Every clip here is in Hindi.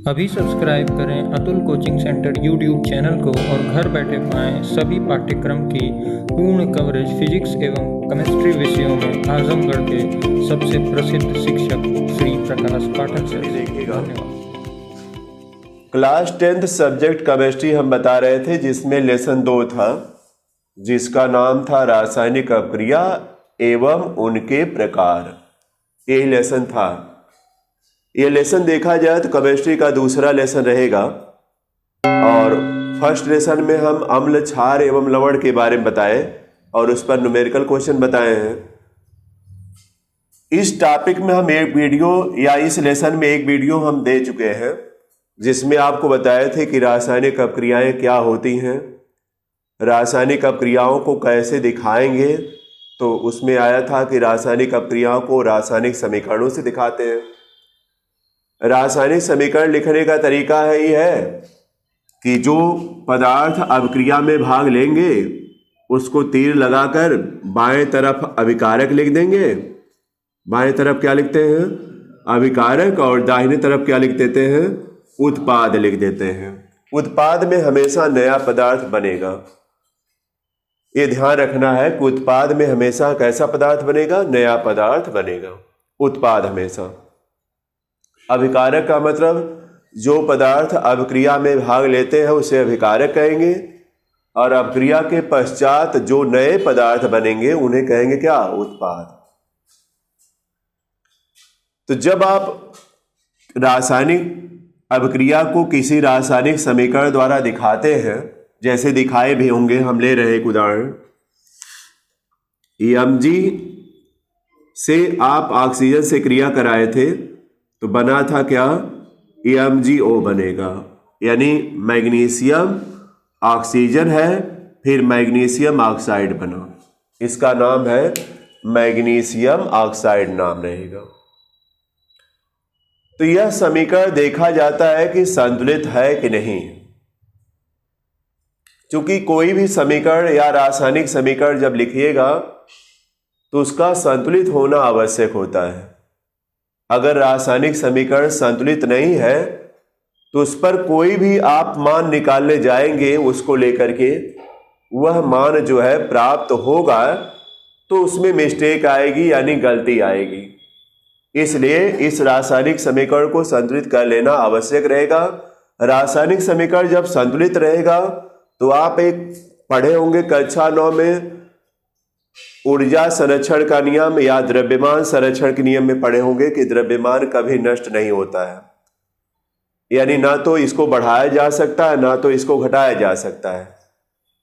अभी सब्सक्राइब करें Atul coaching centre YouTube channel को और घर बैठे पाएं सभी पाठ्यक्रम की पूर्ण कवरेज फिजिक्स एवं केमिस्ट्री विषयों में आजमगढ़ के सबसे प्रसिद्ध शिक्षक श्री प्रकाश पाठक सर से। धन्यवाद। क्लास 10th सब्जेक्ट केमिस्ट्री हम बता रहे थे, जिसमें लेसन 2 था, जिसका नाम था रासायनिक अपक्रिया एवं उनके प्रकार। यही लेसन था। ये लेसन देखा जाए तो केमिस्ट्री का दूसरा लेसन रहेगा और फर्स्ट लेसन में हम अम्ल, क्षार एवं लवण के बारे में बताए और उस पर न्यूमेरिकल क्वेश्चन बताए हैं। इस टॉपिक में हम एक वीडियो या इस लेसन में एक वीडियो हम दे चुके हैं, जिसमें आपको बताए थे कि रासायनिक अपक्रियाएं क्या होती हैं, रासायनिक अपक्रियाओं को कैसे दिखाएंगे। तो उसमें आया था कि रासायनिक अपक्रियाओं को रासायनिक समीकरणों से दिखाते हैं। रासायनिक समीकरण लिखने का तरीका है ये है कि जो पदार्थ अभिक्रिया में भाग लेंगे उसको तीर लगाकर बाएं तरफ अभिकारक लिख देंगे। बाएं तरफ क्या लिखते हैं? अभिकारक। और दाहिने तरफ क्या लिख देते हैं? उत्पाद लिख देते हैं। उत्पाद में हमेशा नया पदार्थ बनेगा। ये ध्यान रखना है कि उत्पाद में हमेशा कैसा पदार्थ बनेगा? नया पदार्थ बनेगा। उत्पाद हमेशा। अभिकारक का मतलब जो पदार्थ अभिक्रिया में भाग लेते हैं उसे अभिकारक कहेंगे, और अभिक्रिया के पश्चात जो नए पदार्थ बनेंगे उन्हें कहेंगे क्या? उत्पाद। तो जब आप रासायनिक अभिक्रिया को किसी रासायनिक समीकरण द्वारा दिखाते हैं, जैसे दिखाए भी होंगे, हम ले रहे एक उदाहरण, Mg से आप ऑक्सीजन से क्रिया कराए थे तो बना था क्या? MgO बनेगा, यानी मैग्नीशियम ऑक्सीजन है, फिर मैग्नीशियम ऑक्साइड बना। इसका नाम है मैग्नीशियम ऑक्साइड नाम रहेगा। तो यह समीकरण देखा जाता है कि संतुलित है कि नहीं। क्योंकि कोई भी समीकरण या रासायनिक समीकरण जब लिखिएगा तो उसका संतुलित होना आवश्यक होता है। अगर रासायनिक समीकरण संतुलित नहीं है तो उस पर कोई भी आप मान निकालने जाएंगे, उसको लेकर के वह मान जो है प्राप्त होगा तो उसमें मिस्टेक आएगी, यानी गलती आएगी। इसलिए इस रासायनिक समीकरण को संतुलित कर लेना आवश्यक रहेगा। रासायनिक समीकरण जब संतुलित रहेगा तो आप एक पढ़े होंगे कक्षा 9 में ऊर्जा संरक्षण का नियम या द्रव्यमान संरक्षण के नियम में पढ़े होंगे कि द्रव्यमान कभी नष्ट नहीं होता है, यानी ना तो इसको बढ़ाया जा सकता है ना तो इसको घटाया जा सकता है।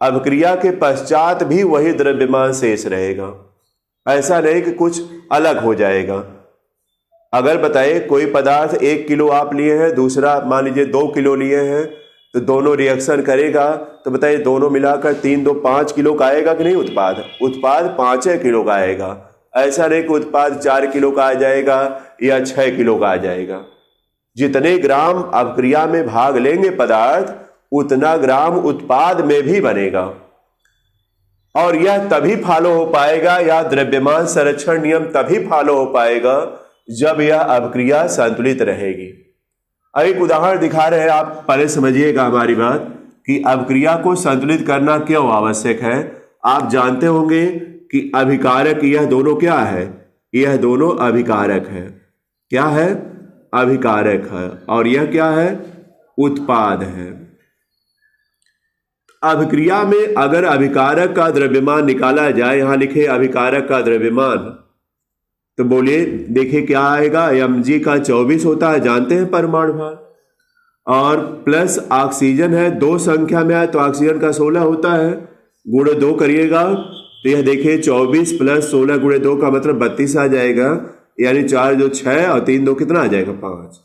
अभिक्रिया के पश्चात भी वही द्रव्यमान शेष रहेगा, ऐसा नहीं कि कुछ अलग हो जाएगा। अगर बताइए कोई पदार्थ 1 किलो आप लिए हैं, दूसरा मान लीजिए 2 किलो लिए हैं, तो दोनों रिएक्शन करेगा तो बताइए दोनों मिलाकर 3 2 5 किलो का आएगा कि नहीं? उत्पाद 5 किलो का आएगा। ऐसा नहीं कि उत्पाद 4 किलो का आ जाएगा या 6 किलो का आ जाएगा। जितने ग्राम अभिक्रिया में भाग लेंगे पदार्थ, उतना ग्राम उत्पाद में भी बनेगा। और यह तभी फॉलो हो पाएगा, या द्रव्यमान संरक्षण नियम तभी फॉलो हो पाएगा जब यह अभिक्रिया संतुलित रहेगी। एक उदाहरण दिखा रहे हैं, आप पहले समझिएगा हमारी बात कि अभिक्रिया को संतुलित करना क्यों आवश्यक है। आप जानते होंगे कि अभिकारक, यह दोनों क्या है? यह दोनों अभिकारक है। क्या है? अभिकारक है। और यह क्या है? उत्पाद है। अभिक्रिया में अगर अभिकारक का द्रव्यमान निकाला जाए, यहां लिखे अभिकारक का द्रव्यमान, तो बोलिए देखिए क्या आएगा? Mg का 24 होता है, जानते हैं परमाणु भार, और प्लस ऑक्सीजन है, 2 संख्या में आए तो ऑक्सीजन का 16 होता है, गुणे 2 करिएगा तो यह देखिए 24 प्लस 16 गुणे 2 का मतलब 32 आ जाएगा, यानी 4 जो 6 और 3 2 कितना आ जाएगा? 5,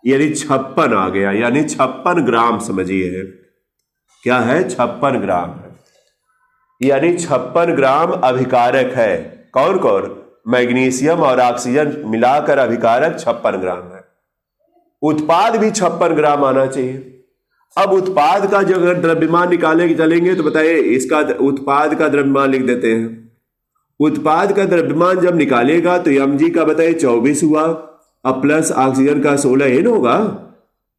यानी 56 आ गया, यानी 56 ग्राम समझिए है। क्या है? 56 ग्राम है, यानी 56 ग्राम अभिकारक है। कौन कौन? मैग्नीशियम और ऑक्सीजन मिलाकर अभिकारक 56 ग्राम है। उत्पाद भी 56 ग्राम आना चाहिए। अब उत्पाद का जो अगर द्रव्यमान निकाले चलेंगे तो बताइए, इसका उत्पाद का द्रव्यमान लिख देते हैं। उत्पाद का द्रव्यमान जब निकालेगा तो Mg का बताइए 24 हुआ, अब प्लस ऑक्सीजन का 16 एन होगा,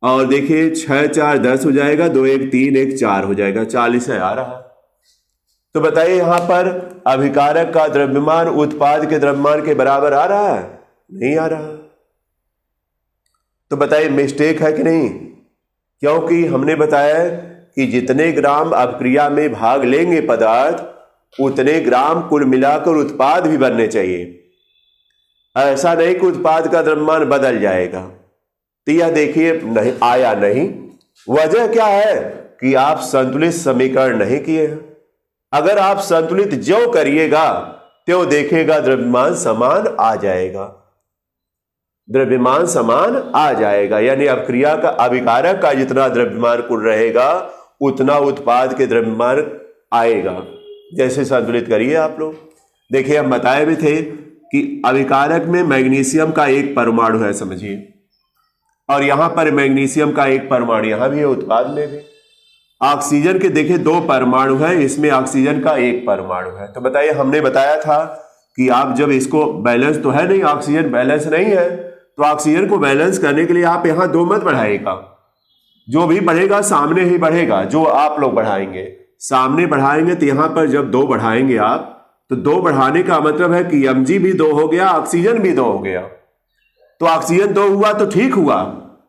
और देखिए 6 4 10 हो जाएगा, 2 1 3 1 4 हो जाएगा, 40 है आ रहा। तो बताइए यहां पर अभिकारक का द्रव्यमान उत्पाद के द्रव्यमान के बराबर आ रहा है? नहीं आ रहा। तो बताइए मिस्टेक है कि नहीं? क्योंकि हमने बताया कि जितने ग्राम अपक्रिया में भाग लेंगे पदार्थ उतने ग्राम कुल मिलाकर उत्पाद भी बनने चाहिए। ऐसा नहीं कि उत्पाद का द्रव्यमान बदल जाएगा। तो यह देखिए नहीं आया नहीं। वजह क्या है कि आप संतुलित समीकरण नहीं किए हैं। अगर आप संतुलित ज्यों करिएगा त्यों देखेगा द्रव्यमान समान आ जाएगा, द्रव्यमान समान आ जाएगा। यानी अपक्रिया का अभिकारक का जितना द्रव्यमान कुल रहेगा उतना उत्पाद के द्रव्यमान आएगा। जैसे संतुलित करिए आप लोग। देखिए हम बताए भी थे कि अभिकारक में मैग्नीशियम का एक परमाणु है समझिए, और यहां पर मैग्नीशियम का एक परमाणु यहां भी है, उत्पाद में भी। ऑक्सीजन के देखिए 2 परमाणु है, इसमें ऑक्सीजन का एक परमाणु है। तो बताइए हमने बताया था कि आप जब इसको बैलेंस तो है नहीं, ऑक्सीजन बैलेंस नहीं है, तो ऑक्सीजन को बैलेंस करने के लिए आप यहां 2 मत बढ़ाइएगा। जो भी बढ़ेगा सामने ही बढ़ेगा, जो आप लोग बढ़ाएंगे सामने बढ़ाएंगे। तो यहां पर जब 2 बढ़ाएंगे आप, तो 2 बढ़ाने का मतलब है कि mg भी 2 हो गया, ऑक्सीजन भी 2 हो गया। तो ऑक्सीजन 2 हुआ तो ठीक हुआ,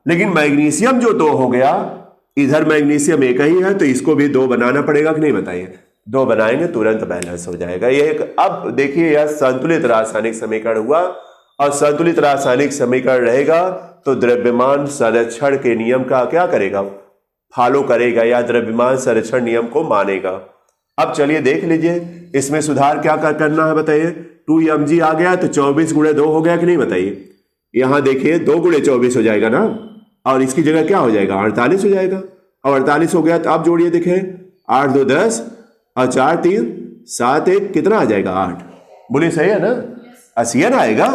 लेकिन मैग्नीशियम जो 2 हो गया, इधर मैग्नीशियम एक ही है तो इसको भी 2 बनाना पड़ेगा कि नहीं बताइए? 2 बनाएंगे तुरंत बैलेंस हो जाएगा। ये एक, अब देखिए यह संतुलित रासायनिक समीकरण हुआ, और संतुलित रासायनिक समीकरण रहेगा तो द्रव्यमान संरक्षण के नियम का क्या करेगा? फॉलो करेगा, या द्रव्यमान संरक्षण नियम को मानेगा। अब चलिए देख लीजिए इसमें सुधार क्या करना है बताइए। 2mg आ गया तो 24 गुणे 2 हो गया कि नहीं बताइए? यहां देखिए 2 गुणे 24 हो जाएगा ना, और इसकी जगह क्या हो जाएगा? 48 हो जाएगा। और 48 हो गया तो आप जोड़िए, देखें 8 2 10 और 4 3 7 1 कितना आ जाएगा? 8। बोलिए सही है ना? 80 आएगा।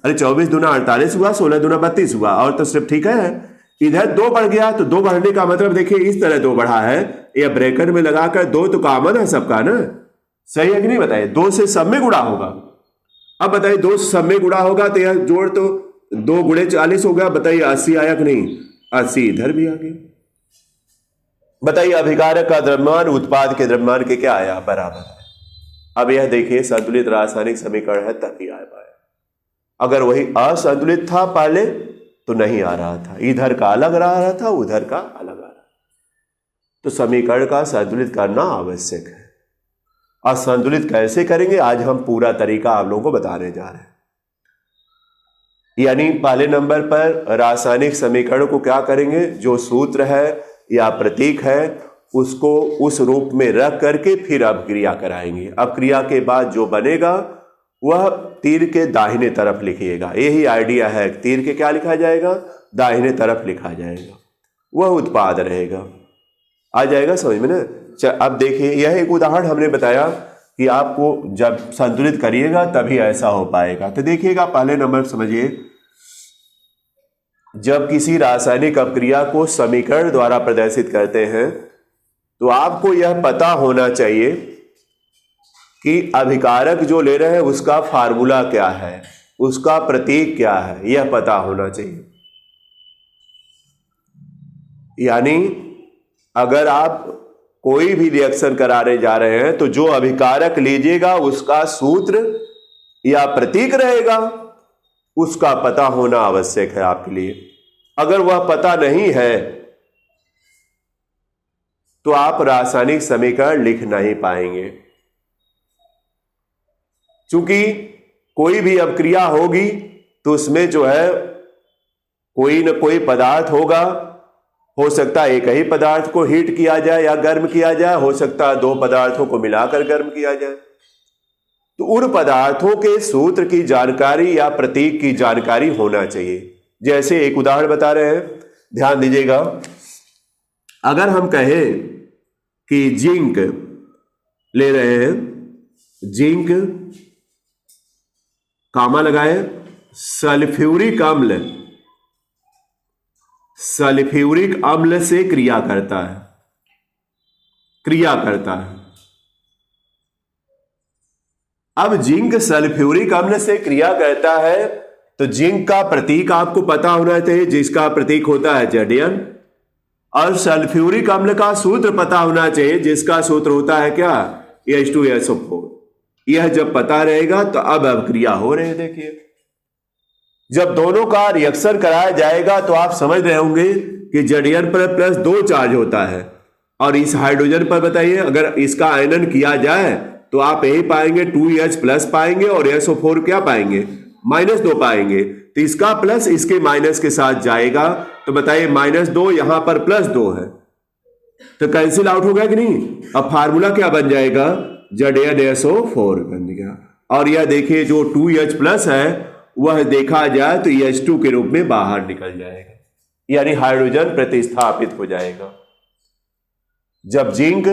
अरे 24 दूना 48 हुआ, 16 दूना 32 हुआ, और तो सिर्फ ठीक है। इधर 2 बढ़ गया तो 2 बढ़ने का मतलब देखिए इस तरह 2 बढ़ा है, या ब्रैकेट में लगाकर 2 तो कॉमन है सबका ना, सही है कि नहीं बताइए? 2 से सब में गुणा होगा। अब बताइए 2 से सब में गुणा होगा तो यह जोड़ तो 2 गुणे 40 हो गया। बताइए 80 आया कि नहीं? 80 इधर भी आ गया। बताइए अभिकारक का द्रव्यमान उत्पाद के द्रव्यमान के क्या आया? बराबर है। अब यह देखिए संतुलित रासायनिक समीकरण है तभी आ पाया। अगर वही असंतुलित था पहले तो नहीं आ रहा था, इधर का अलग रहा था, उधर का अलग आ रहा। तो समीकरण का संतुलित करना आवश्यक है। और संतुलित कैसे करेंगे आज हम पूरा तरीका आप लोगों को बताने जा रहे हैं। यानी पहले नंबर पर रासायनिक समीकरण को क्या करेंगे? जो सूत्र है या प्रतीक है उसको उस रूप में रख करके फिर अपक्रिया कराएंगे। अपक्रिया के बाद जो बनेगा वह तीर के दाहिने तरफ लिखिएगा। यही आइडिया है, तीर के क्या लिखा जाएगा? दाहिने तरफ लिखा जाएगा, वह उत्पाद रहेगा। आ जाएगा समझ में ना? अब देखिए यह एक उदाहरण हमने बताया कि आपको जब संतुलित करिएगा तभी ऐसा हो पाएगा। तो देखिएगा पहले नंबर समझिए, जब किसी रासायनिक अपक्रिया को समीकरण द्वारा प्रदर्शित करते हैं तो आपको यह पता होना चाहिए कि अभिकारक जो ले रहे हैं उसका फार्मूला क्या है, उसका प्रतीक क्या है, यह पता होना चाहिए। यानी अगर आप कोई भी रिएक्शन कराने जा रहे हैं तो जो अभिकारक लीजिएगा उसका सूत्र या प्रतीक रहेगा, उसका पता होना आवश्यक है आपके लिए। अगर वह पता नहीं है तो आप रासायनिक समीकरण लिख नहीं पाएंगे। क्योंकि कोई भी अपक्रिया होगी तो उसमें जो है कोई न कोई पदार्थ होगा। हो सकता है एक ही पदार्थ को हीट किया जाए या गर्म किया जाए, हो सकता है 2 पदार्थों को मिलाकर गर्म किया जाए। तो उन पदार्थों के सूत्र की जानकारी या प्रतीक की जानकारी होना चाहिए। जैसे एक उदाहरण बता रहे हैं, ध्यान दीजिएगा। अगर हम कहें कि जिंक ले रहे हैं, जिंक कामा लगाए, सल्फ्यूरिक अम्ल, सल्फ्यूरिक अम्ल से क्रिया करता है, क्रिया करता है। अब जिंक सल्फ्यूरिक अम्ल से क्रिया करता है तो जिंक का प्रतीक आपको पता होना चाहिए, जिसका प्रतीक होता है Zn, और सल्फ्यूरिक अम्ल का सूत्र पता होना चाहिए, जिसका सूत्र होता है क्या, H2SO4। यह जब पता रहेगा तो अब अभिक्रिया हो रही है। देखिए जब दोनों का रिएक्शन कराया जाएगा तो आप समझ रहे होंगे कि Zn पर प्लस 2 चार्ज होता है, और इस हाइड्रोजन पर बताइए अगर इसका आयनन किया जाए तो आप यही पाएंगे 2H प्लस पाएंगे, और SO4 क्या पाएंगे, -2 पाएंगे। तो इसका प्लस इसके माइनस के साथ जाएगा, तो बताइए -2 यहां पर +2 है, तो कैंसिल आउट होगा कि नहीं। अब फार्मूला क्या बन जाएगा, ZnSO4 बन गया। और यह देखिए जो 2H प्लस है वह देखा जाए तो H2 के रूप में बाहर निकल जाएगा, यानी हाइड्रोजन प्रतिस्थापित हो जाएगा। जब जिंक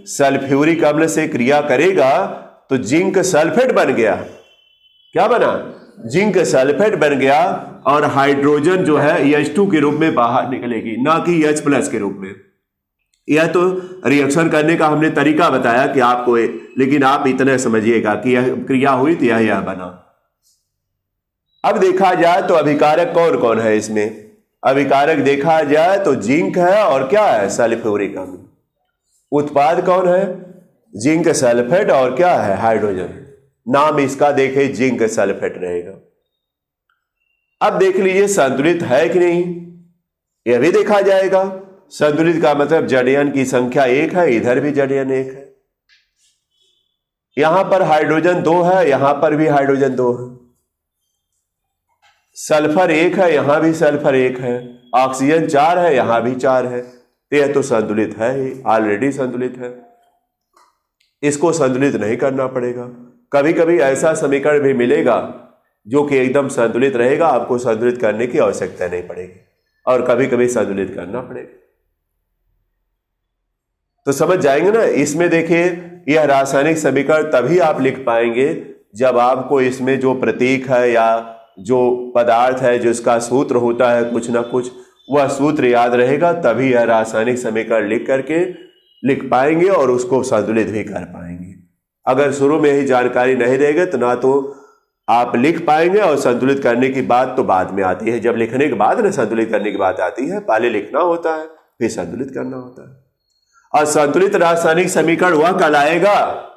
सल्फ्यूरिक अम्ल से क्रिया करेगा तो जिंक सल्फेट बन गया। क्या बना, जिंक सल्फेट बन गया, और हाइड्रोजन जो है H2 के रूप में बाहर निकलेगी, ना कि H प्लस के रूप में। यह तो रिएक्शन करने का हमने तरीका बताया कि आपको, लेकिन आप इतना समझिएगा कि यह क्रिया हुई तो यह बना। अब देखा जाए तो अभिकारक कौन कौन है इसमें। अभिकारक देखा जाए तो जिंक है और क्या है, सल्फ्यूरिक अम्ल। उत्पाद कौन है, जिंक सल्फेट, और क्या है, हाइड्रोजन। नाम इसका देखे जिंक सल्फेट रहेगा। अब देख लीजिए संतुलित है कि नहीं, यह भी देखा जाएगा। संतुलित का मतलब Zn की संख्या 1 है, इधर भी Zn 1 है, यहां पर हाइड्रोजन 2 है, यहां पर भी हाइड्रोजन 2 है, सल्फर 1 है, यहां भी सल्फर 1 है, ऑक्सीजन 4 है, यहां भी 4 है। यह तो संतुलित है ही, ऑलरेडी संतुलित है, इसको संतुलित नहीं करना पड़ेगा। कभी कभी ऐसा समीकरण भी मिलेगा जो कि एकदम संतुलित रहेगा, आपको संतुलित करने की आवश्यकता नहीं पड़ेगी, और कभी कभी संतुलित करना पड़ेगा। तो समझ जाएंगे ना। इसमें देखिए यह रासायनिक समीकरण तभी आप लिख पाएंगे जब आपको इसमें जो प्रतीक है या जो पदार्थ है जिसका सूत्र होता है कुछ ना कुछ, वह सूत्र याद रहेगा, तभी यह रासायनिक समीकरण लिख पाएंगे और उसको संतुलित भी कर पाएंगे। अगर शुरू में ही जानकारी नहीं रहेगी तो ना तो आप लिख पाएंगे, और संतुलित करने की बात तो बाद में आती है। जब लिखने के बाद ना संतुलित करने की बात आती है, पहले लिखना होता है फिर संतुलित करना होता है। और संतुलित रासायनिक समीकरण वह कहलाएगा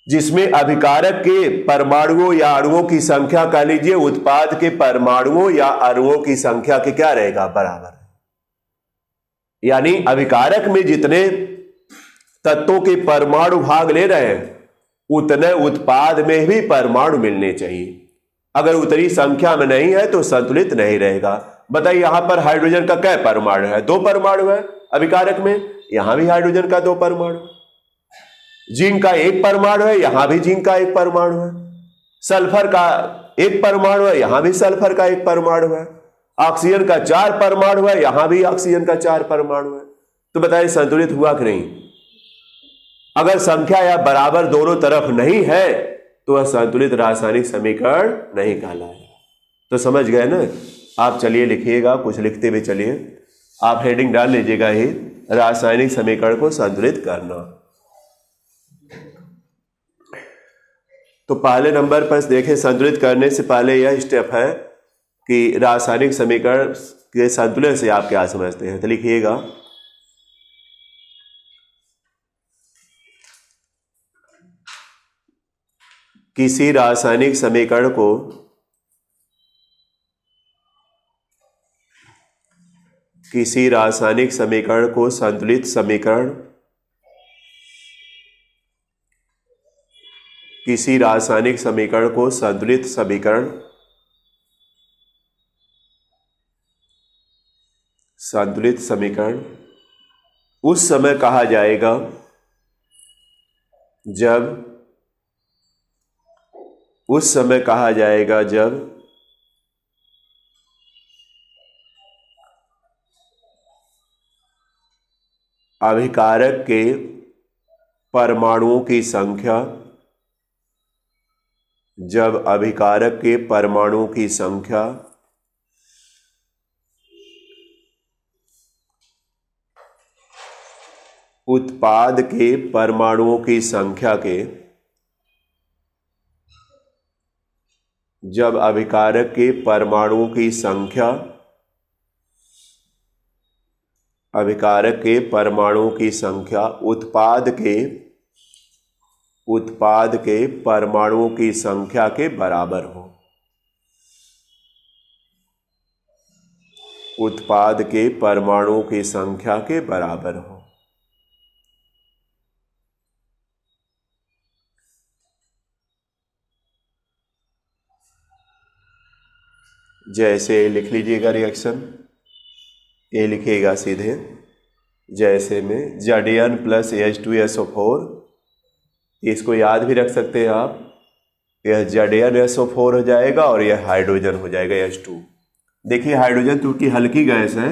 जिसमें अभिकारक के परमाणुओं या अणुओं की संख्या, कह लीजिए उत्पाद के परमाणुओं या अणुओं की संख्या के क्या रहेगा, बराबर। यानी अभिकारक में जितने तत्वों के परमाणु भाग ले रहे हैं उतने उत्पाद में भी परमाणु मिलने चाहिए। अगर उतनी संख्या में नहीं है तो संतुलित नहीं रहेगा। बताइए यहां पर हाइड्रोजन का क्या परमाणु है, 2 परमाणु है अभिकारक में, यहां भी हाइड्रोजन का 2 परमाणु, जिंक का 1 परमाणु है, यहां भी जिंक का 1 परमाणु है, सल्फर का 1 परमाणु है, यहां भी सल्फर का 1 परमाणु है, ऑक्सीजन का 4 परमाणु है, यहां भी ऑक्सीजन का 4 परमाणु है। तो बताइए संतुलित हुआ कि नहीं। अगर संख्या या बराबर दोनों तरफ नहीं है तो वह संतुलित रासायनिक समीकरण नहीं कहलाएगा। तो समझ गए ना आप। चलिए लिखिएगा, कुछ लिखते हुए चलिए, आप हेडिंग डाल लीजिएगा ही, रासायनिक समीकरण को संतुलित करना। तो पहले नंबर पर देखें, संतुलित करने से पहले यह स्टेप है कि रासायनिक समीकरण के संतुलन से आप क्या समझते हैं। तो लिखिएगा, किसी रासायनिक समीकरण को संतुलित समीकरण, किसी रासायनिक समीकरण को संतुलित समीकरण उस समय कहा जाएगा जब अभिकारक के परमाणुओं की संख्या उत्पाद के परमाणुओं की संख्या के जब अभिकारक के परमाणुओं की संख्या उत्पाद के परमाणुओं की संख्या के बराबर हो। उत्पाद के परमाणुओं की संख्या के बराबर हो। जैसे लिख लीजिएगा रिएक्शन, ये लिखिएगा सीधे, जैसे में Zn प्लस H2SO4, इसको याद भी रख सकते हैं आप, यह ZnSO4 हो जाएगा और यह हाइड्रोजन हो जाएगा H2। देखिए हाइड्रोजन क्योंकि हल्की गैस है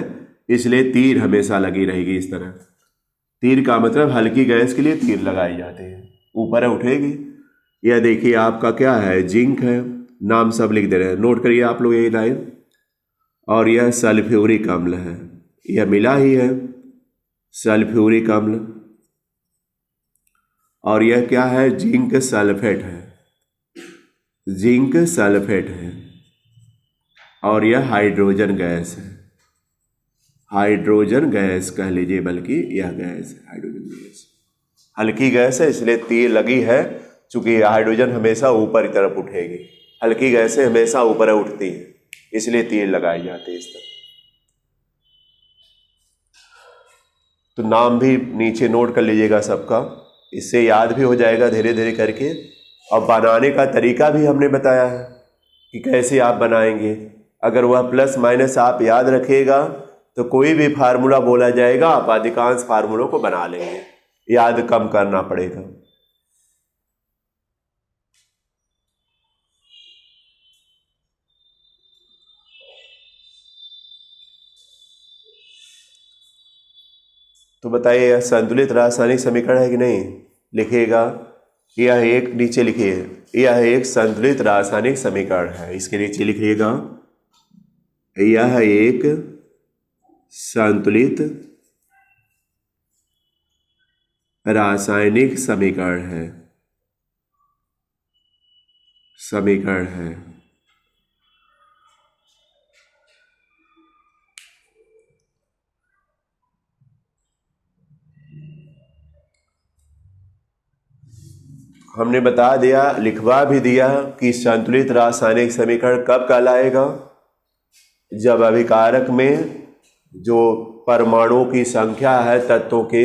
इसलिए तीर हमेशा लगी रहेगी इस तरह। तीर का मतलब हल्की गैस के लिए तीर लगाए जाते हैं, ऊपर उठेगी। यह देखिए आपका क्या है, जिंक है, नाम सब लिख दे रहे हैं, नोट करिए आप लोग यही लाइन। और यह सल्फ्यूरिक अम्ल है, यह मिला ही है सल्फ्यूरिक अम्ल। और यह क्या है, जिंक सल्फेट है, जिंक सल्फेट है। और यह हाइड्रोजन गैस है, हाइड्रोजन गैस कह लीजिए, बल्कि यह गैस है हाइड्रोजन गैस। हल्की गैस है इसलिए तीर लगी है, चूंकि हाइड्रोजन हमेशा ऊपर की तरफ उठेगी, हल्की गैसें हमेशा ऊपर उठती है इसलिए तीर लगाई जाती है इस तरह। तो नाम भी नीचे नोट कर लीजिएगा सबका, इससे याद भी हो जाएगा धीरे धीरे करके। और बनाने का तरीका भी हमने बताया है कि कैसे आप बनाएंगे। अगर वह प्लस माइनस आप याद रखिएगा तो कोई भी फार्मूला बोला जाएगा आप अधिकांश फार्मूलों को बना लेंगे, याद कम करना पड़ेगा। तो बताइए यह संतुलित रासायनिक समीकरण है कि नहीं? लिखिएगा, यह एक, नीचे लिखिए, यह एक संतुलित रासायनिक समीकरण है। इसके नीचे लिखिएगा, यह एक संतुलित रासायनिक समीकरण है, हमने बता दिया, लिखवा भी दिया कि संतुलित रासायनिक समीकरण कब कहलाएगा, जब अभिकारक में जो परमाणुओं की संख्या है तत्वों के,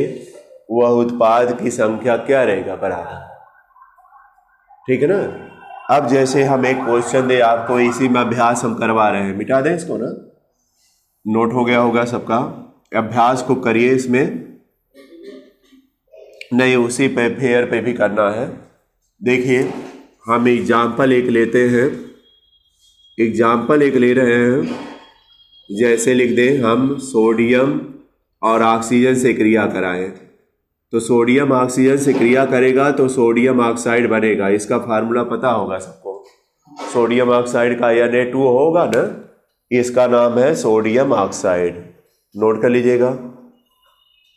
वह उत्पाद की संख्या क्या रहेगा, बराबर। ठीक है ना। अब जैसे हम एक क्वेश्चन दे आपको, इसी में अभ्यास हम करवा रहे हैं, मिटा दें इसको ना, नोट हो गया होगा सबका। अभ्यास को करिए, इसमें नहीं उसी पे फेयर पे भी करना है। देखिए हम एग्जाम्पल एक लेते हैं, एग्जाम्पल एक ले रहे हैं। जैसे लिख दें हम सोडियम और ऑक्सीजन से क्रिया कराएं, तो सोडियम ऑक्सीजन से क्रिया करेगा तो सोडियम ऑक्साइड बनेगा। इसका फार्मूला पता होगा सबको, सोडियम ऑक्साइड का Na2 होगा ना, इसका नाम है सोडियम ऑक्साइड। नोट कर लीजिएगा,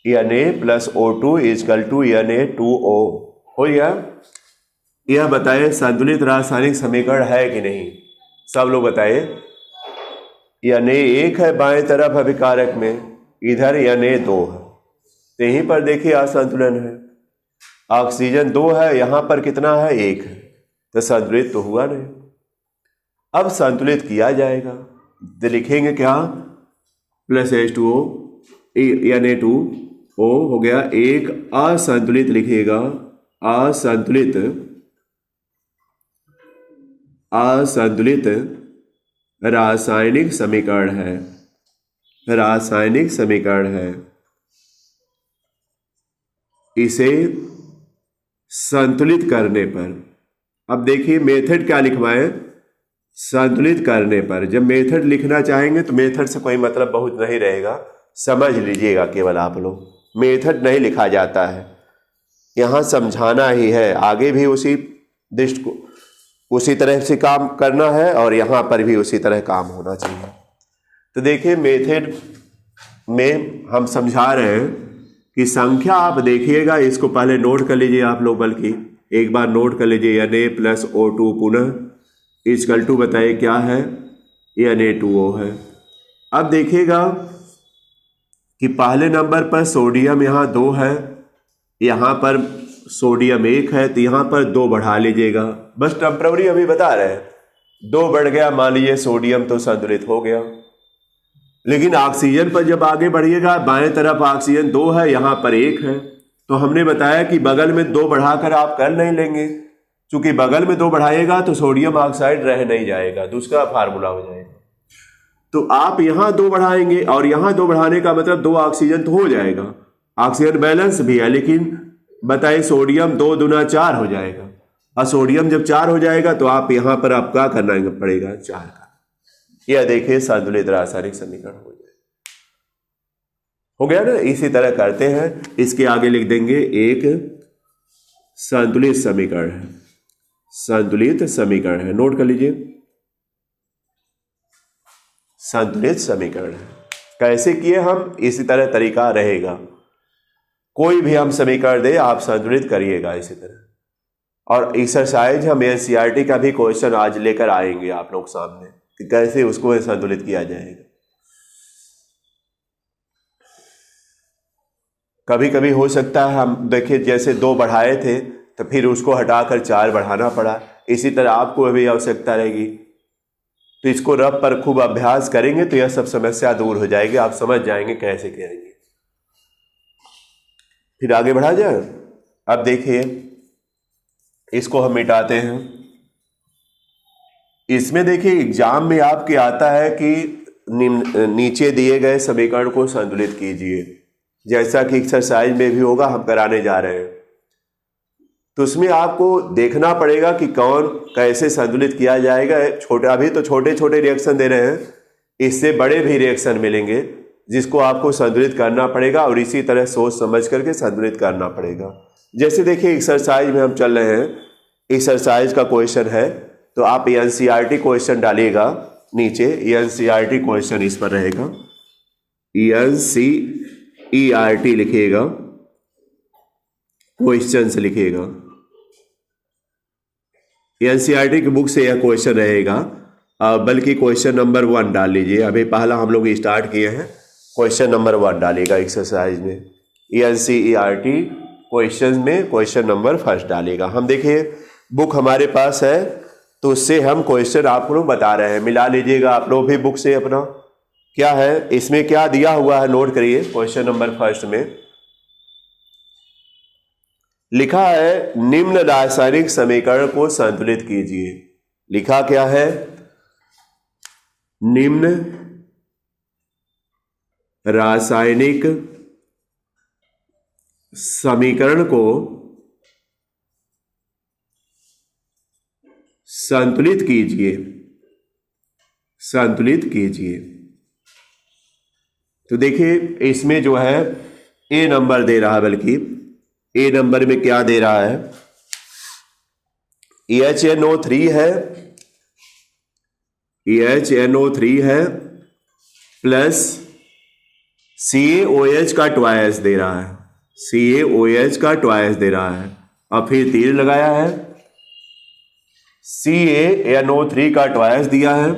Na plus O2 is equal to Na2O हो गया। यह बताए संतुलित रासायनिक समीकरण है कि नहीं, सब लोग बताए। Na1 है बाएं तरफ अभिकारक में, इधर Na2 है, तो यहीं पर देखिए असंतुलन है। ऑक्सीजन 2 है, यहां पर कितना है, 1 है, तो संतुलित तो हुआ नहीं। अब संतुलित किया जाएगा तो लिखेंगे क्या, प्लस H2O Na2O हो गया। एक असंतुलित लिखिएगा, असंतुलित रासायनिक समीकरण है, रासायनिक समीकरण है। इसे संतुलित करने पर, अब देखिए मेथड क्या लिखवाएं, संतुलित करने पर। जब मेथड लिखना चाहेंगे तो मेथड से कोई मतलब बहुत नहीं रहेगा, समझ लीजिएगा केवल आप लोग, मेथड नहीं लिखा जाता है, यहाँ समझाना ही है। आगे भी उसी दृष्टि को उसी तरह से काम करना है और यहाँ पर भी उसी तरह काम होना चाहिए। तो देखिए मेथड में हम समझा रहे हैं कि संख्या आप देखिएगा, इसको पहले नोट कर लीजिए आप लोग, बल्कि एक बार नोट कर लीजिए। Na प्लस O2 पुनः इक्वल टू बताइए क्या है, Na2O है। अब देखिएगा कि पहले नंबर पर सोडियम यहाँ 2 है, यहाँ पर सोडियम 1 है, तो यहाँ पर 2 बढ़ा लीजिएगा। बस टेम्पररी अभी बता रहे हैं, 2 बढ़ गया, मान लीजिए सोडियम तो संतुलित हो गया। लेकिन ऑक्सीजन पर जब आगे बढ़िएगा, बाएं तरफ ऑक्सीजन 2 है, यहाँ पर 1 है, तो हमने बताया कि बगल में 2 बढ़ाकर आप कर नहीं लेंगे। चूंकि बगल में 2 बढ़ाइएगा तो सोडियम ऑक्साइड रह नहीं जाएगा, दूसरा फार्मूला हो जाएगा। तो आप यहाँ 2 बढ़ाएंगे और यहाँ 2 बढ़ाने का मतलब 2 ऑक्सीजन तो हो जाएगा, ऑक्सीजन बैलेंस भी है, लेकिन बताइए सोडियम 2 दूना 4 हो जाएगा, और सोडियम जब 4 हो जाएगा तो आप यहाँ पर आप क्या करना पड़ेगा, 4 का। यह देखिए संतुलित रासायनिक समीकरण हो गया ना। इसी तरह करते हैं, इसके आगे लिख देंगे एक संतुलित समीकरण है, संतुलित समीकरण है, नोट कर लीजिए, संतुलित समीकरण है। कैसे किए हम, इसी तरह तरीका रहेगा, कोई भी हम समीकरण दे आप संतुलित करिएगा इसी तरह। और एक्सरसाइज हम एनसीईआरटी का भी क्वेश्चन आज लेकर आएंगे आप लोग सामने कि कैसे उसको संतुलित किया जाएगा। कभी कभी हो सकता है हम देखिए जैसे 2 बढ़ाए थे तो फिर उसको हटाकर 4 बढ़ाना पड़ा, इसी तरह आपको भी आवश्यकता रहेगी। तो इसको रफ पर खूब अभ्यास करेंगे तो यह सब समस्या दूर हो जाएगी, आप समझ जाएंगे कैसे करेंगे। फिर आगे बढ़ा जाए। अब देखिए इसको हम मिटाते हैं। इसमें देखिए एग्जाम में आपके आता है कि नीचे दिए गए समीकरण को संतुलित कीजिए, जैसा कि एक्सरसाइज में भी होगा, हम कराने जा रहे हैं। तो उसमें आपको देखना पड़ेगा कि कौन कैसे संतुलित किया जाएगा। छोटे अभी तो छोटे छोटे रिएक्शन दे रहे हैं, इससे बड़े भी रिएक्शन मिलेंगे जिसको आपको संतुलित करना पड़ेगा, और इसी तरह सोच समझ करके संतुलित करना पड़ेगा। जैसे देखिए एक्सरसाइज में हम चल रहे हैं, एक्सरसाइज का क्वेश्चन है, तो आप एनसीईआरटी क्वेश्चन डालिएगा नीचे, एनसीईआरटी क्वेश्चन इस पर रहेगा, एनसीईआरटी लिखिएगा, क्वेश्चन से लिखिएगा, एनसीईआरटी की बुक से यह क्वेश्चन रहेगा, बल्कि क्वेश्चन नंबर 1 डाल लीजिए। अभी पहला हम लोग स्टार्ट किए हैं, क्वेश्चन नंबर 1 डालिएगा एक्सरसाइज में, एनसीईआरटी क्वेश्चन में क्वेश्चन नंबर 1 डालिएगा। हम देखिए बुक हमारे पास है तो उससे हम क्वेश्चन आप लोग बता रहे हैं, मिला लीजिएगा आप लोग भी बुक से अपना। क्या है इसमें क्या दिया हुआ है, नोट करिए। क्वेश्चन नंबर 1 में लिखा है निम्न रासायनिक समीकरण को संतुलित कीजिए। लिखा क्या है, निम्न रासायनिक समीकरण को संतुलित कीजिए, संतुलित कीजिए। तो देखिए इसमें जो है ए नंबर दे रहा है, बल्कि ए नंबर में क्या दे रहा है, HNO3 है, HNO3 है प्लस CaOH का ट्वाइस दे रहा है, CaOH का ट्वाइस दे रहा है, और फिर तीर लगाया है, CaNO3 का ट्वाइस दिया है,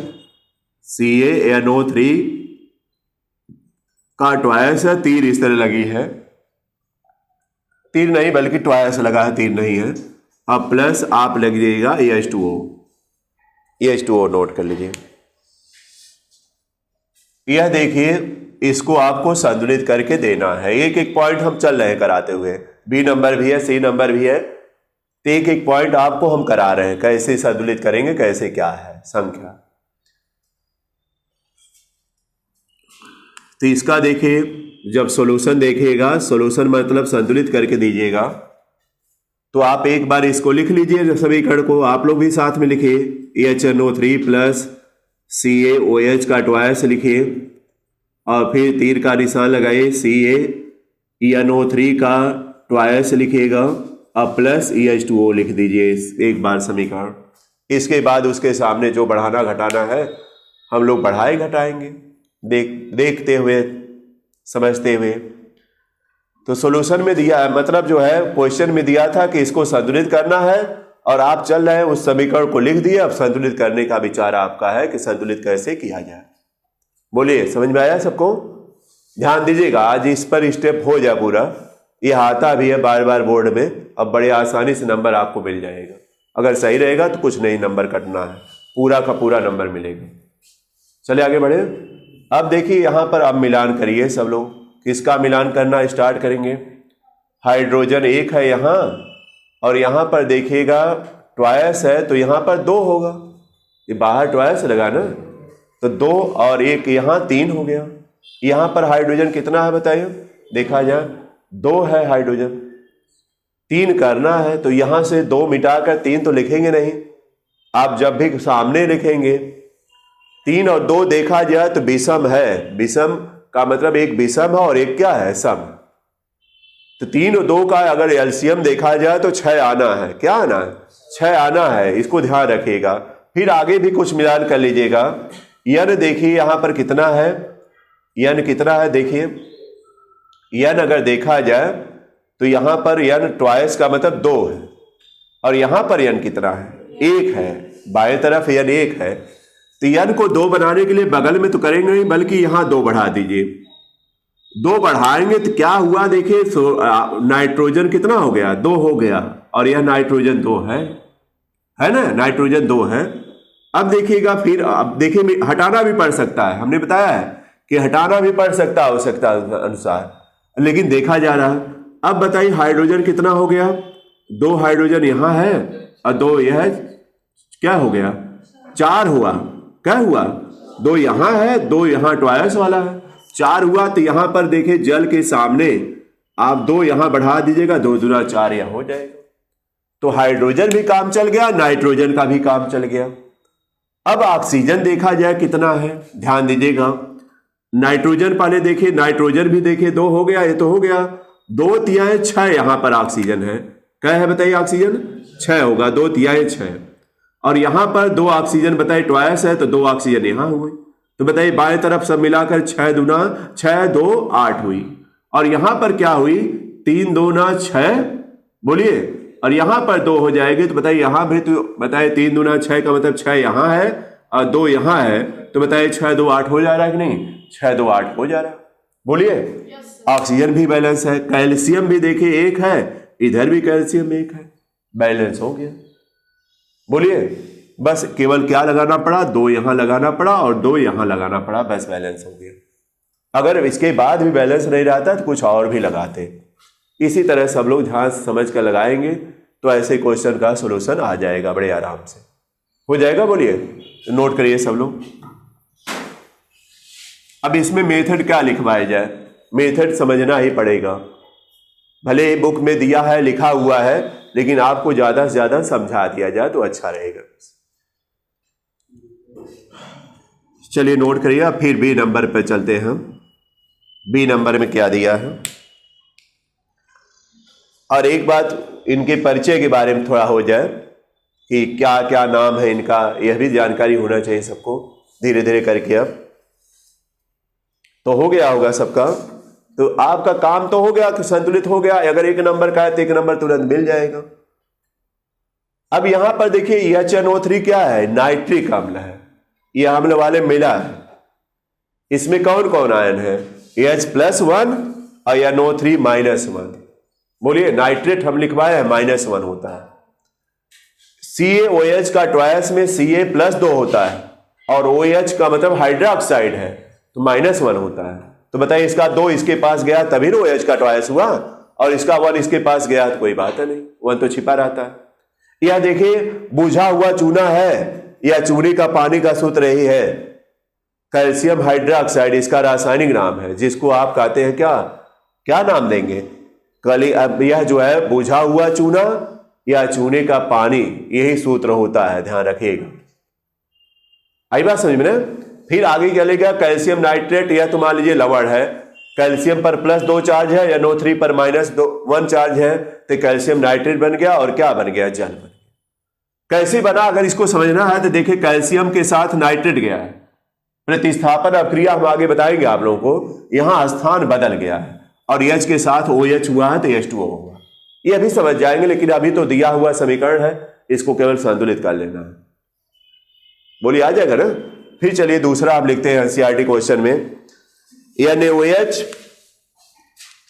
CaNO3 का ट्वाइस है, तीर इस तरह लगी है, तीर नहीं बल्कि ट्वाइस लगा है, तीर नहीं है। अब प्लस आप लग जाएगा H2O, H2O नोट कर लीजिए। यह देखिए इसको आपको संतुलित करके देना है। एक एक पॉइंट हम चल रहे हैं कराते हुए, बी नंबर भी है, सी नंबर भी है, तो एक एक पॉइंट आपको हम करा रहे हैं कैसे संतुलित करेंगे, कैसे क्या है संख्या। तो इसका देखिए जब सॉल्यूशन देखिएगा, सॉल्यूशन मतलब संतुलित करके दीजिएगा, तो आप एक बार इसको लिख लीजिए समीकरण को, आप लोग भी साथ में लिखिए, HNO3 प्लस CaOH का ट्वाइस लिखिए, और फिर तीर का निशान लगाइए, CaNO3 का ट्वाइस लिखिएगा, और प्लस H2O लिख दीजिए एक बार समीकरण। इसके बाद उसके सामने जो बढ़ाना घटाना है हम लोग बढ़ाए घटाएंगे देखते हुए, समझते हुए। तो सॉल्यूशन में दिया है, मतलब जो है क्वेश्चन में दिया था कि इसको संतुलित करना है और आप चल रहे हैं उस समीकरण को लिख दिए। अब संतुलित करने का विचार आपका है कि संतुलित कैसे किया जाए। बोलिए, समझ में आया सबको? ध्यान दीजिएगा, आज इस पर स्टेप हो जाए पूरा। ये आता भी है बार बार बोर्ड में, अब बड़े आसानी से नंबर आपको मिल जाएगा। अगर सही रहेगा तो कुछ नहीं नंबर कटना है, पूरा का पूरा नंबर मिलेगा। चलिए आगे बढ़े। अब देखिए यहाँ पर अब मिलान करिए सब लोग। किसका मिलान करना स्टार्ट करेंगे? हाइड्रोजन एक है यहाँ, और यहाँ पर देखिएगा ट्वाइस है तो यहाँ पर 2 होगा। ये बाहर ट्वाइस लगा ना, तो 2 और 1 यहाँ 3 हो गया। यहाँ पर हाइड्रोजन कितना है बताइए? देखा जाए 2 है हाइड्रोजन, 3 करना है तो यहाँ से 2 मिटाकर 3 तो लिखेंगे नहीं। आप जब भी सामने लिखेंगे 3 और 2 देखा जाए तो विषम है। विषम का मतलब एक विषम है और एक क्या है? सम। तो 3 और 2 का अगर एलसीएम देखा जाए तो 6 आना है। क्या आना है? 6 आना है, इसको ध्यान रखिएगा। फिर आगे भी कुछ मिलान कर लीजिएगा। यन देखिए यहाँ पर कितना है? यन कितना है देखिए, यन अगर देखा जाए तो यहाँ पर यन ट्वाइस का मतलब 2 है, और यहाँ पर यन कितना है? 1 है। बाएं तरफ यन 1 है, तो यन को 2 बनाने के लिए बगल में तो करेंगे नहीं, बल्कि यहाँ 2 बढ़ा दीजिए। 2 बढ़ाएंगे तो क्या हुआ देखिए, नाइट्रोजन कितना हो गया? 2 हो गया, और यह नाइट्रोजन 2 है ना? नाइट्रोजन 2 है। अब देखिएगा, फिर अब देखिए हटाना भी पड़ सकता है, हमने बताया है कि हटाना भी पड़ सकता है आवश्यकता अनुसार, लेकिन देखा जा रहा है। अब बताइए हाइड्रोजन कितना हो गया? 2 हाइड्रोजन यहाँ है और 2 यह है, क्या हो गया? 4 हुआ। क्या हुआ? 2 यहाँ है, 2 यहाँ ट्वाइस वाला है, 4 हुआ। तो यहाँ पर देखिए जल के सामने आप 2 यहाँ बढ़ा दीजिएगा, 2 दूना 4 यहाँ हो जाएगा। तो हाइड्रोजन भी काम चल गया, नाइट्रोजन का भी काम चल गया। अब ऑक्सीजन देखा जाए कितना है, ध्यान दीजिएगा। नाइट्रोजन पहले देखिए, नाइट्रोजन भी देखिए 2 हो गया, ये तो हो गया। 2 तिहाई 6 यहाँ पर ऑक्सीजन है। क्या है बताइए? ऑक्सीजन 6 होगा, 2 तिहाई 6। और यहाँ पर 2 ऑक्सीजन बताइए ट्वाइस है, तो 2 ऑक्सीजन यहाँ हुई। तो बताइए बाएं तरफ सब मिलाकर 6 दूना 6 2 8 हुई। और यहाँ पर क्या हुई? 3 दूना 6, बोलिए। और यहाँ पर 2 हो जाएगी, तो बताइए यहाँ भी तो बताइए 3 दूना 6 का मतलब 6 यहाँ है और 2 यहाँ है, तो बताइए 6 2 8 हो जा रहा है कि नहीं? 6 2 8 हो जा रहा है। बोलिए। ऑक्सीजन भी बैलेंस है, कैल्शियम भी देखिए 1 है, इधर भी कैल्शियम 1 है, बैलेंस हो गया। बोलिए। बस केवल क्या लगाना पड़ा? 2 यहां लगाना पड़ा और 2 यहां लगाना पड़ा, बस बैलेंस हो गया। अगर इसके बाद भी बैलेंस नहीं रहता तो कुछ और भी लगाते। इसी तरह सब लोग ध्यान समझ कर लगाएंगे तो ऐसे क्वेश्चन का सॉल्यूशन आ जाएगा, बड़े आराम से हो जाएगा। बोलिए, नोट करिए सब लोग। अब इसमें मेथड क्या लिखवाया जाए? मेथड समझना ही पड़ेगा। भले बुक में दिया है, लिखा हुआ है, लेकिन आपको ज्यादा से ज्यादा समझा दिया जाए तो अच्छा रहेगा। चलिए नोट करिए। फिर बी नंबर पे चलते हैं। बी नंबर में क्या दिया है, और एक बात इनके परिचय के बारे में थोड़ा हो जाए कि क्या क्या नाम है इनका, यह भी जानकारी होना चाहिए सबको, धीरे धीरे करके। अब तो हो गया होगा सबका, तो आपका काम तो हो गया कि संतुलित हो गया। अगर 1 नंबर का है तो 1 नंबर तुरंत मिल जाएगा। अब यहां पर देखिए HNO3 क्या है? नाइट्रिक अम्ल है। यह अम्ल वाले मिला है। इसमें कौन कौन आयन है? H+1 और NO3 -1। बोलिए, नाइट्रेट हम लिखवाए हैं -1 होता है। CaOH का ट्वाइस में Ca+2 होता है, और OH का मतलब हाइड्रोक्साइड है, तो -1 होता है। तो बताइए इसका 2 इसके पास गया तभी ना OH का ट्वाइस हुआ, और इसका 1 इसके पास गया तो कोई बात है नहीं, 1 तो छिपा रहता है। यह देखिए बुझा हुआ चूना है, या चूने का पानी का सूत्र यही है, कैल्शियम हाइड्रोक्साइड इसका रासायनिक नाम है, जिसको आप कहते हैं क्या नाम देंगे? अब यह जो है बुझा हुआ चूना या चूने का पानी, यही सूत्र होता है, ध्यान रखिएगा। आई बात समझ में ना? फिर आगे चलेगा कैल्शियम नाइट्रेट, यह तो मान लीजिए लवण है, कैल्शियम पर +2 चार्ज है, NO3 पर -1 चार्ज है, तो कैल्शियम नाइट्रेट बन गया, और क्या बन गया? जल बन गया। कैसे बना अगर इसको समझना है तो देखिए, कैल्शियम के साथ नाइट्रेट गया है, प्रतिस्थापन अभिक्रिया हम आगे बताएंगे आप लोगों को, यहां स्थान बदल गया है, और H के साथ OH हुआ है तो H2O होगा। ये अभी समझ जाएंगे, लेकिन अभी तो दिया हुआ समीकरण है, इसको केवल संतुलित कर लेना है। बोलिए आ जाएगा ना। फिर चलिए दूसरा आप लिखते हैं एनसीईआरटी क्वेश्चन में,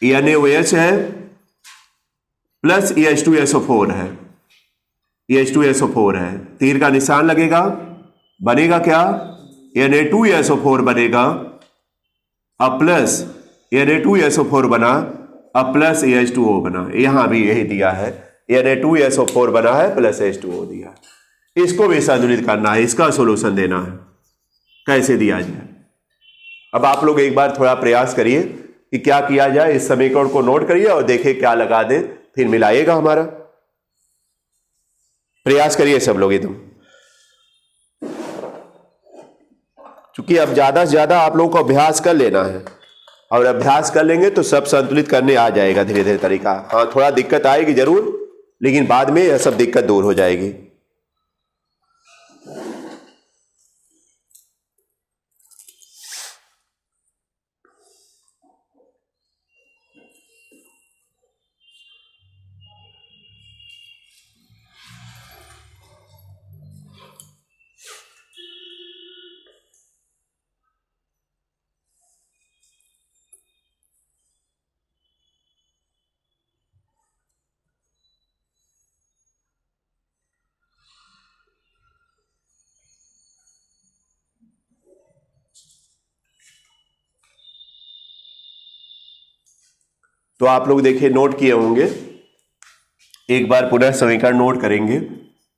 NaOH है प्लस H2SO4 है, H2SO4 है, तीर का निशान लगेगा, बनेगा क्या, Na2SO4 बनेगा, अब प्लस Na2SO4 बना, अब प्लस H2O बना। यहां भी यही दिया है, Na2SO4 बना है प्लस H2O दिया है। इसको भी संतुलित करना है, इसका सोल्यूशन देना है, कैसे दिया जाए। अब आप लोग एक बार थोड़ा प्रयास करिए कि क्या किया जाए, इस समीकरण को नोट करिए और देखिए क्या लगा दे, फिर मिलाइएगा हमारा। प्रयास करिए सब लोग एकदम, क्योंकि अब ज्यादा से ज्यादा आप लोगों को अभ्यास कर लेना है, और अभ्यास कर लेंगे तो सब संतुलित करने आ जाएगा धीरे धीरे तरीका। हाँ थोड़ा दिक्कत आएगी जरूर, लेकिन बाद में यह सब दिक्कत दूर हो जाएगी। तो आप लोग देखिए नोट किए होंगे, एक बार पुनः समीकरण नोट करेंगे।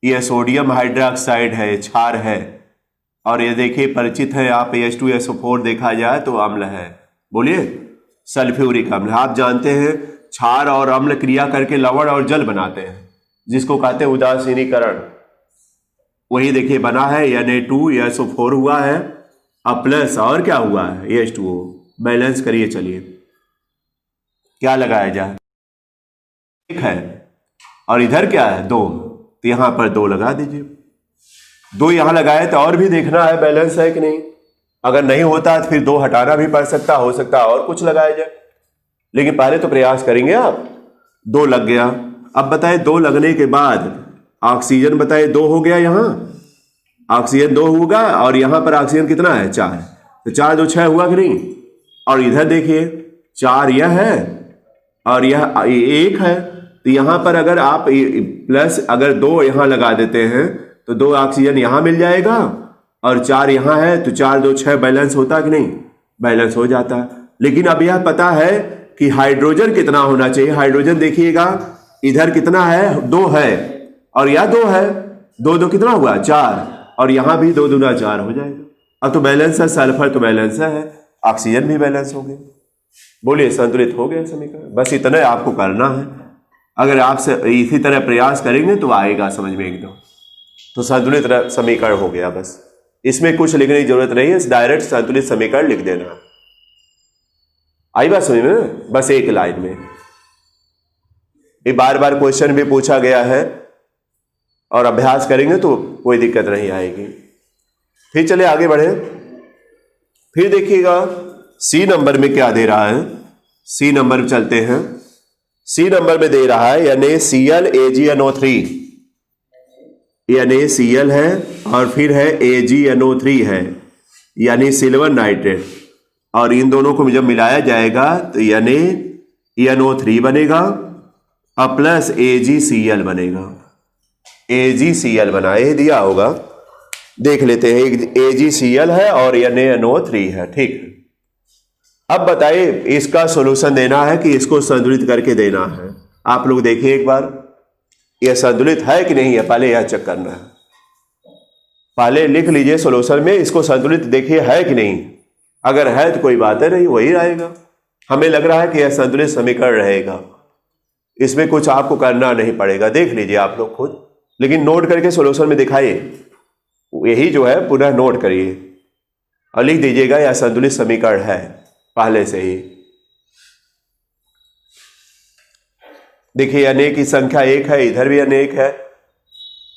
यह सोडियम हाइड्रोक्साइड है, क्षार है, और ये देखिए परिचित है आप, H2SO4 देखा जाए तो अम्ल है। बोलिए सल्फ्यूरिक अम्ल। आप जानते हैं क्षार और अम्ल क्रिया करके लवण और जल बनाते हैं, जिसको कहते हैं उदासीनीकरण। वही देखिए बना है, Na2SO4 हुआ है, अब प्लस और क्या हुआ है, H2O। बैलेंस करिए, चलिए क्या लगाया जाए, एक है और इधर क्या है, 2, तो यहां पर 2 लगा दीजिए। 2 यहां लगाए तो और भी देखना है बैलेंस है कि नहीं, अगर नहीं होता तो फिर 2 हटाना भी पड़ सकता, हो सकता है और कुछ लगाया जाए, लेकिन पहले तो प्रयास करेंगे आप। 2 लग गया। अब बताए 2 लगने के बाद ऑक्सीजन बताए 2 हो गया, यहां ऑक्सीजन 2 होगा, और यहां पर ऑक्सीजन कितना है, 4, तो 4 2 6 हुआ कि नहीं। और इधर देखिए 4 यह है और यह 1 है, तो यहां पर अगर आप प्लस अगर 2 यहां लगा देते हैं तो 2 ऑक्सीजन यहां मिल जाएगा, और 4 यहां है, तो 4 2 6 बैलेंस होता कि नहीं, बैलेंस हो जाता। लेकिन अब यह पता है कि हाइड्रोजन कितना होना चाहिए। हाइड्रोजन देखिएगा इधर कितना है, 2 है, और यह 2 है, 2 2 कितना हुआ, 4, और यहां भी 2 दूना 4 हो जाएगा। अब तो बैलेंस है, सल्फर तो बैलेंस है, ऑक्सीजन भी बैलेंस हो गया। बोलिए संतुलित हो गया समीकरण। बस इतना आपको करना है, अगर आप इसी तरह प्रयास करेंगे तो आएगा समझ में एकदम। तो संतुलित समीकरण हो गया, बस इसमें कुछ लिखने की जरूरत नहीं है, डायरेक्ट संतुलित समीकरण लिख देना। आई बात समझ में, बस एक लाइन में। ये बार बार क्वेश्चन भी पूछा गया है, और अभ्यास करेंगे तो कोई दिक्कत नहीं आएगी। फिर चले आगे बढ़े। फिर देखिएगा सी नंबर में क्या दे रहा है, सी नंबर में चलते हैं। सी नंबर में दे रहा है NaCl AgNO3, NaCl है और फिर है AgNO3 है, यानी सिल्वर नाइट्रेट, और इन दोनों को जब मिलाया जाएगा तो NaNO3 बनेगा और प्लस AgCl बनेगा। AgCl बना, ये दिया होगा, देख लेते हैं। AgCl है और NaNO3 है, ठीक है। अब बताइए इसका सॉल्यूशन देना है कि इसको संतुलित करके देना है। आप लोग देखिए एक बार, यह संतुलित है कि नहीं है, पहले यह चेक करना है। पहले लिख लीजिए सॉल्यूशन में, इसको संतुलित देखिए है कि नहीं। अगर है तो कोई बात है नहीं, वही रहेगा। हमें लग रहा है कि यह संतुलित समीकरण रहेगा, इसमें कुछ आपको करना नहीं पड़ेगा, देख लीजिए आप लोग खुद, लेकिन नोट करके सॉल्यूशन में दिखाइए। यही जो है पुनः नोट करिए और लिख दीजिएगा यह संतुलित समीकरण है पहले से ही। देखिए अनेक की संख्या 1 है, इधर भी अनेक है,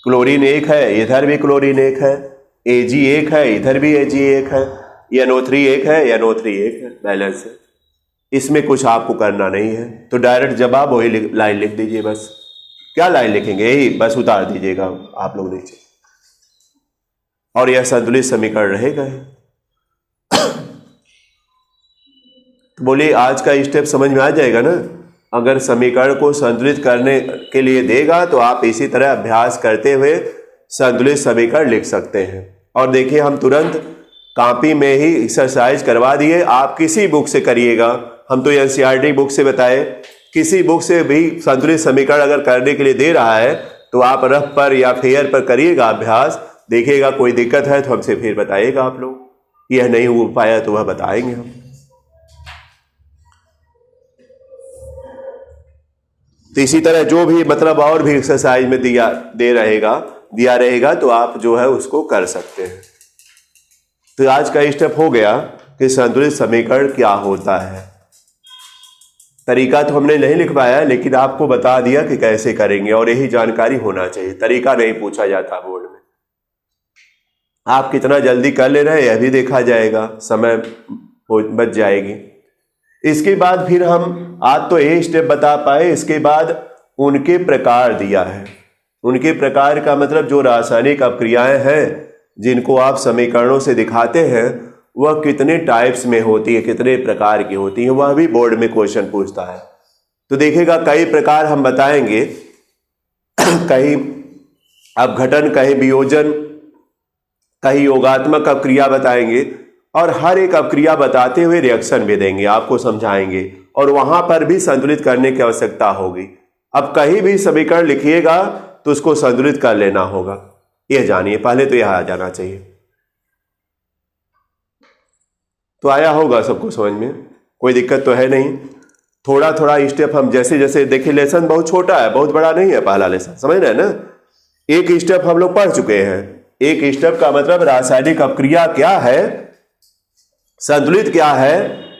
क्लोरीन 1 है, इधर भी क्लोरीन 1 है, Ag 1 है, इधर भी Ag 1 है, NO3 1 है, NO3 1 है, बैलेंस है। इसमें कुछ आपको करना नहीं है, तो डायरेक्ट जवाब वही लाइन लिख दीजिए बस। क्या लाइन लिखेंगे, यही बस उतार दीजिएगा आप लोग नीचे, और यह संतुलित समीकरण रहेगा। तो बोलिए आज का स्टेप समझ में आ जाएगा ना। अगर समीकरण को संतुलित करने के लिए देगा तो आप इसी तरह अभ्यास करते हुए संतुलित समीकरण लिख सकते हैं। और देखिए हम तुरंत कॉपी में ही एक्सरसाइज करवा दिए, आप किसी बुक से करिएगा, हम तो एनसीईआरटी बुक से बताए, किसी बुक से भी संतुलित समीकरण अगर करने के लिए दे रहा है तो आप रफ पर या फेयर पर करिएगा अभ्यास, देखिएगा कोई दिक्कत है तो हमसे फिर बताइएगा आप लोग, यह नहीं हो पाया तो वह बताएंगे हम। तो इसी तरह जो भी मतलब और भी एक्सरसाइज में दिया रहेगा तो आप जो है उसको कर सकते हैं। तो आज का स्टेप हो गया कि संतुलित समीकरण क्या होता है। तरीका तो हमने नहीं लिख पाया लेकिन आपको बता दिया कि कैसे करेंगे, और यही जानकारी होना चाहिए, तरीका नहीं पूछा जाता बोर्ड में। आप कितना जल्दी कर ले रहे हैं यह भी देखा जाएगा, समय बच जाएगी। इसके बाद फिर हम आज तो यही स्टेप बता पाए, इसके बाद उनके प्रकार दिया है। उनके प्रकार का मतलब जो रासायनिक अपक्रियाएं हैं जिनको आप समीकरणों से दिखाते हैं वह कितने टाइप्स में होती है, कितने प्रकार की होती है, वह भी बोर्ड में क्वेश्चन पूछता है। तो देखिएगा कई प्रकार हम बताएंगे, कहीं अपघटन, कहीं वियोजन, कहीं योगात्मक अपक्रिया बताएंगे, और हर एक अपक्रिया बताते हुए रिएक्शन भी देंगे, आपको समझाएंगे, और वहां पर भी संतुलित करने की आवश्यकता होगी। अब कहीं भी समीकरण लिखिएगा तो उसको संतुलित कर लेना होगा, यह जानिए, पहले तो यह आ जाना चाहिए। तो आया होगा सबको समझ में, कोई दिक्कत तो है नहीं। थोड़ा थोड़ा स्टेप हम जैसे जैसे देखिए, लेसन बहुत छोटा है, बहुत बड़ा नहीं है पहला लेसन, समझ रहे हैं ना। एक स्टेप हम लोग पढ़ चुके हैं, एक स्टेप का मतलब रासायनिक अपक्रिया क्या है, संतुलित क्या है,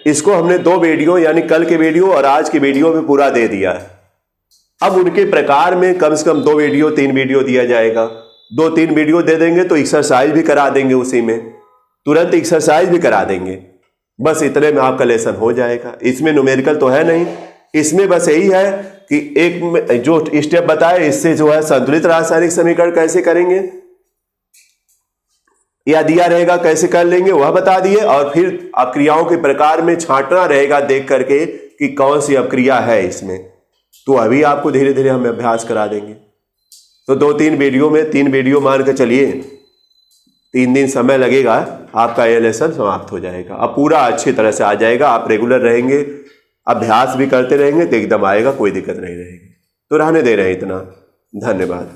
इसको हमने 2 वीडियो यानी कल के वीडियो और आज के वीडियो में पूरा दे दिया है। अब उनके प्रकार में कम से कम 2 वीडियो 3 वीडियो दिया जाएगा, 2-3 वीडियो दे देंगे तो एक्सरसाइज भी करा देंगे, उसी में तुरंत एक्सरसाइज भी करा देंगे, बस इतने में आपका लेसन हो जाएगा। इसमें न्यूमेरिकल तो है नहीं, इसमें बस यही है कि एक जो स्टेप बताए इससे जो है संतुलित रासायनिक समीकरण कैसे करेंगे या दिया रहेगा कैसे कर लेंगे वह बता दिए, और फिर अपक्रियाओं के प्रकार में छांटना रहेगा देख करके कि कौन सी अपक्रिया है इसमें, तो अभी आपको धीरे धीरे हम अभ्यास करा देंगे। तो 2-3 वीडियो में 3 वीडियो मान के चलिए 3 दिन समय लगेगा, आपका यह लेसन समाप्त हो जाएगा। अब पूरा अच्छी तरह से आ जाएगा, आप रेगुलर रहेंगे, अभ्यास भी करते रहेंगे तो एकदम आएगा, कोई दिक्कत नहीं रहेगी। तो रहने दे रहे हैं इतना, धन्यवाद।